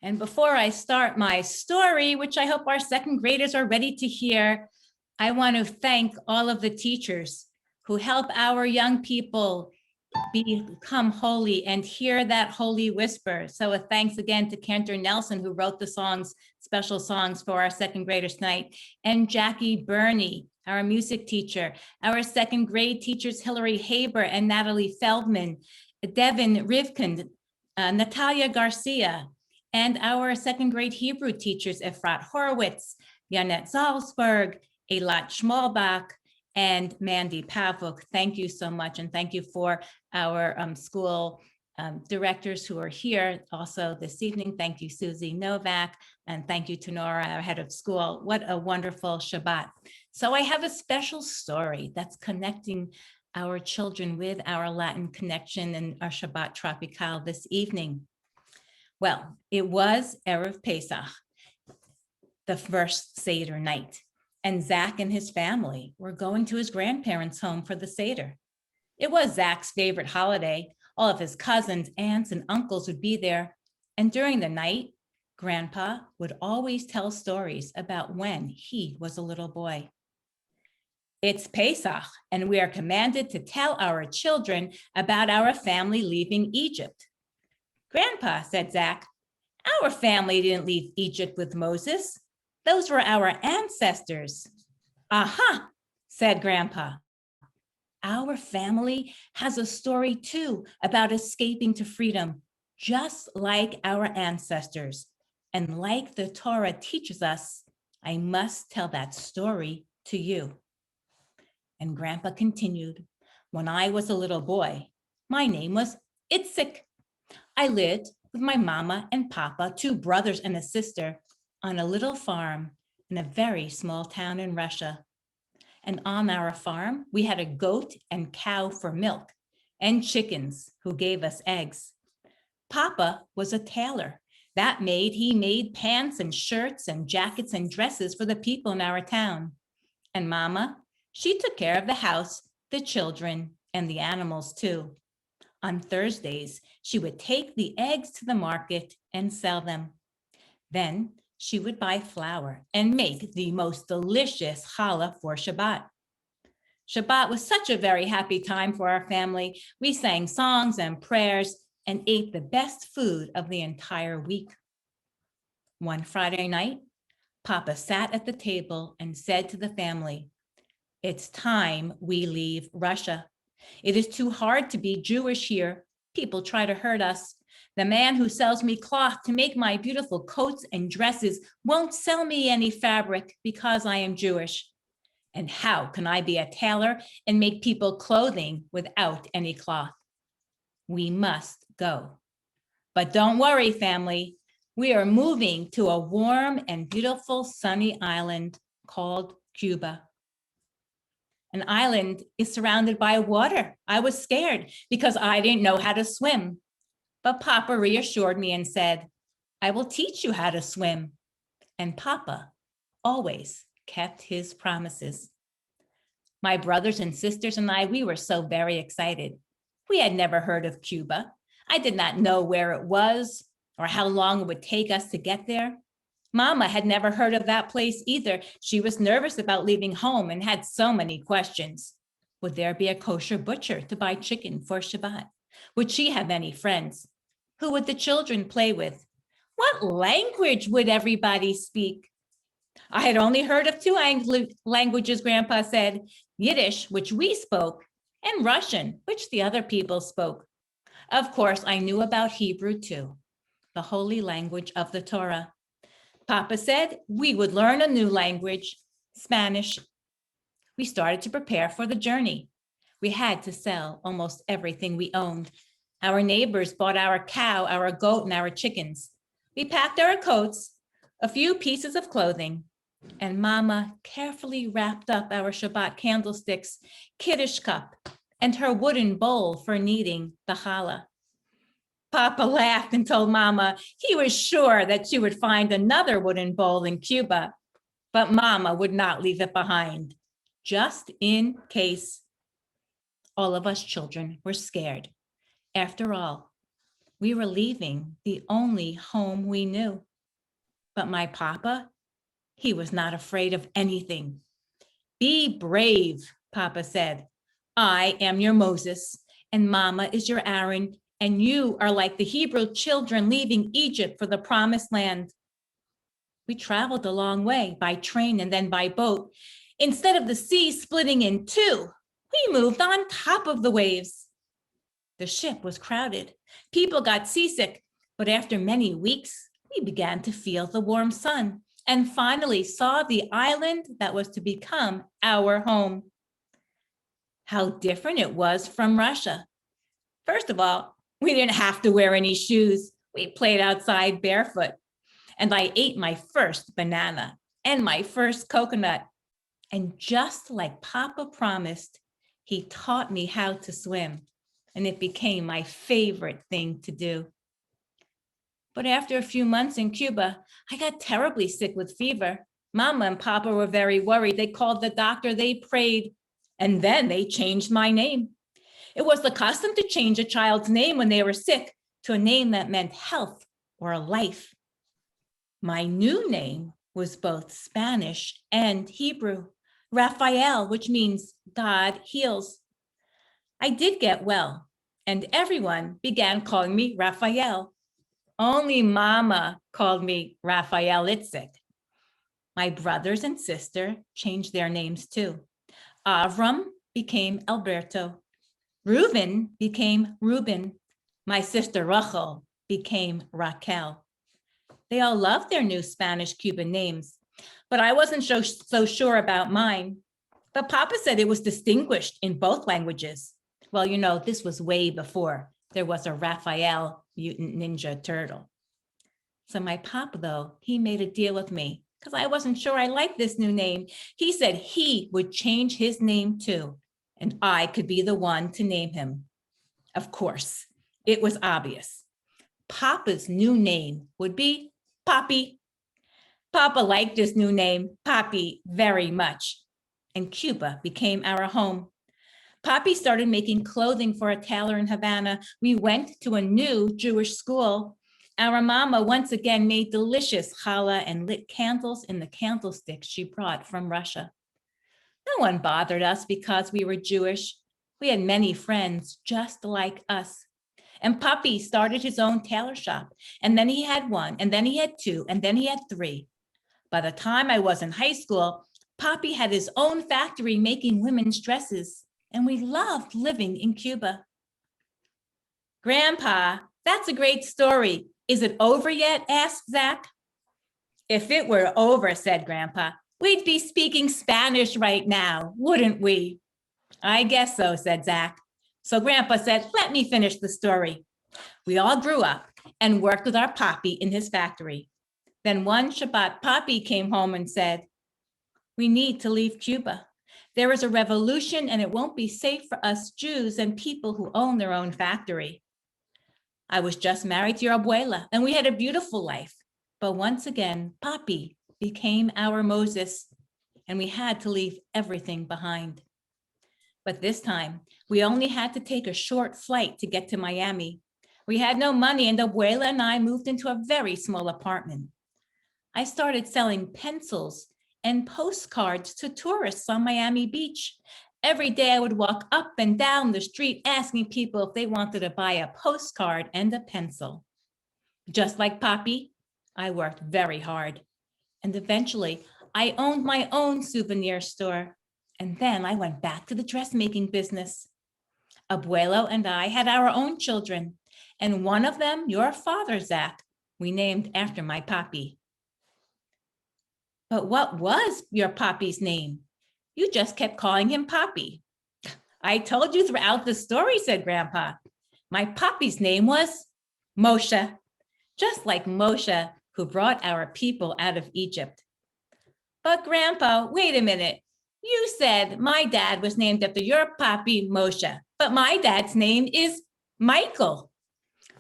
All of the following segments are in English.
And before I start my story, which I hope our second graders are ready to hear, I want to thank all of the teachers who help our young people become holy and hear that holy whisper. So a thanks again to Cantor Nelson, who wrote the songs, special songs for our second graders tonight, and Jackie Burney, our music teacher, our second grade teachers, Hillary Haber and Natalie Feldman, Devin Rivkin, Natalia Garcia, and our second grade Hebrew teachers, Efrat Horowitz, Yanet Salzberg, Eilat Schmalbach, and Mandy Pavuk. Thank you so much. And thank you for our school directors who are here also this evening. Thank you, Susie Novak. And thank you to Nora, our head of school. What a wonderful Shabbat. So I have a special story that's connecting our children with our Latin connection and our Shabbat Tropical this evening. Well, it was Erev Pesach, the first Seder night, and Zach and his family were going to his grandparents' home for the Seder. It was Zach's favorite holiday. All of his cousins, aunts, and uncles would be there. And during the night, Grandpa would always tell stories about when he was a little boy. It's Pesach, and we are commanded to tell our children about our family leaving Egypt. Grandpa, said Zach, our family didn't leave Egypt with Moses. Those were our ancestors. Aha, said Grandpa. Our family has a story too about escaping to freedom, just like our ancestors. And like the Torah teaches us, I must tell that story to you. And Grandpa continued, when I was a little boy, my name was Itzik. I lived with my mama and papa, two brothers and a sister, on a little farm in a very small town in Russia. And on our farm, we had a goat and cow for milk and chickens who gave us eggs. Papa was a tailor. He made pants and shirts and jackets and dresses for the people in our town. And Mama, she took care of the house, the children, and the animals too. On Thursdays, she would take the eggs to the market and sell them. Then she would buy flour and make the most delicious challah for Shabbat. Shabbat was such a very happy time for our family. We sang songs and prayers and ate the best food of the entire week. One Friday night, Papa sat at the table and said to the family, it's time we leave Russia. It is too hard to be Jewish here. People try to hurt us. The man who sells me cloth to make my beautiful coats and dresses won't sell me any fabric because I am Jewish. And how can I be a tailor and make people clothing without any cloth? We must go. But don't worry, family. We are moving to a warm and beautiful sunny island called Cuba. An island is surrounded by water. I was scared because I didn't know how to swim. But Papa reassured me and said, I will teach you how to swim. And Papa always kept his promises. My brothers and sisters and I, we were so very excited. We had never heard of Cuba. I did not know where it was or how long it would take us to get there. Mama had never heard of that place either. She was nervous about leaving home and had so many questions. Would there be a kosher butcher to buy chicken for Shabbat? Would she have any friends? Who would the children play with? What language would everybody speak? I had only heard of two languages, Grandpa said, Yiddish, which we spoke, and Russian, which the other people spoke. Of course, I knew about Hebrew too, the holy language of the Torah. Papa said we would learn a new language, Spanish. We started to prepare for the journey. We had to sell almost everything we owned. Our neighbors bought our cow, our goat, and our chickens. We packed our coats, a few pieces of clothing, and Mama carefully wrapped up our Shabbat candlesticks, Kiddush cup, and her wooden bowl for kneading the challah. Papa laughed and told Mama he was sure that she would find another wooden bowl in Cuba, but Mama would not leave it behind, just in case. All of us children were scared. After all, We were leaving the only home we knew. But my papa, he was not afraid of anything. Be brave, Papa said. I am your Moses, and Mama is your Aaron, and you are like the Hebrew children leaving Egypt for the promised land. We traveled a long way by train and then by boat. Instead of the sea splitting in two, we moved on top of the waves. The ship was crowded. People got seasick, but after many weeks, we began to feel the warm sun and finally saw the island that was to become our home. How different it was from Russia. First of all, we didn't have to wear any shoes. We played outside barefoot. And I ate my first banana and my first coconut. And just like Papa promised, he taught me how to swim, and it became my favorite thing to do. But after a few months in Cuba, I got terribly sick with fever. Mama and Papa were very worried. They called the doctor, they prayed, and then they changed my name. It was the custom to change a child's name when they were sick to a name that meant health or life. My new name was both Spanish and Hebrew, Raphael, which means God heals. I did get well, and everyone began calling me Raphael. Only Mama called me Raphael Itzik. My brothers and sister changed their names too. Avram became Alberto. Reuben became Reuben. My sister Rachel became Raquel. They all loved their new Spanish Cuban names, but I wasn't so sure about mine. But Papa said it was distinguished in both languages. Well, you know, this was way before there was a Raphael Mutant Ninja Turtle. So my papa, though, he made a deal with me because I wasn't sure I liked this new name. He said he would change his name too, and I could be the one to name him. Of course, it was obvious. Papa's new name would be Papi. Papa liked his new name, Papi, very much, and Cuba became our home. Papi started making clothing for a tailor in Havana. We went to a new Jewish school. Our mama once again made delicious challah and lit candles in the candlesticks she brought from Russia. No one bothered us because we were Jewish. We had many friends just like us. And Papi started his own tailor shop. And then he had one, and then he had two, and then he had three. By the time I was in high school, Papi had his own factory making women's dresses, and we loved living in Cuba. Grandpa, that's a great story. Is it over yet? Asked Zach. If it were over, said Grandpa, we'd be speaking Spanish right now, wouldn't we? I guess so, said Zach. So Grandpa said, let me finish the story. We all grew up and worked with our Papi in his factory. Then one Shabbat, Papi came home and said, we need to leave Cuba. There is a revolution and it won't be safe for us Jews and people who own their own factory. I was just married to your abuela and we had a beautiful life. But once again, Papi became our Moses and we had to leave everything behind. But this time, we only had to take a short flight to get to Miami. We had no money and abuela and I moved into a very small apartment. I started selling pencils and postcards to tourists on Miami Beach. Every day I would walk up and down the street asking people if they wanted to buy a postcard and a pencil. Just like Papi, I worked very hard. And eventually I owned my own souvenir store. And then I went back to the dressmaking business. Abuelo and I had our own children. And one of them, your father, Zach, we named after my Papi. But what was your Papi's name? You just kept calling him Papi. I told you throughout the story, said Grandpa. My Papi's name was Moshe, just like Moshe, who brought our people out of Egypt. But Grandpa, wait a minute. You said my dad was named after your Papi, Moshe, but my dad's name is Michael.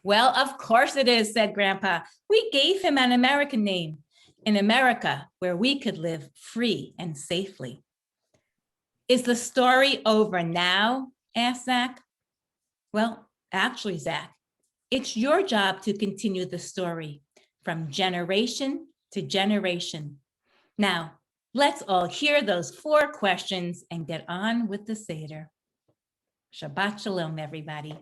Well, of course it is, said Grandpa. We gave him an American name. In America, where we could live free and safely. Is the story over now? Asked Zach. Well, actually, Zach, It's your job to continue the story from generation to generation. Now, let's all hear those 4 questions and get on with the Seder. Shabbat Shalom, everybody.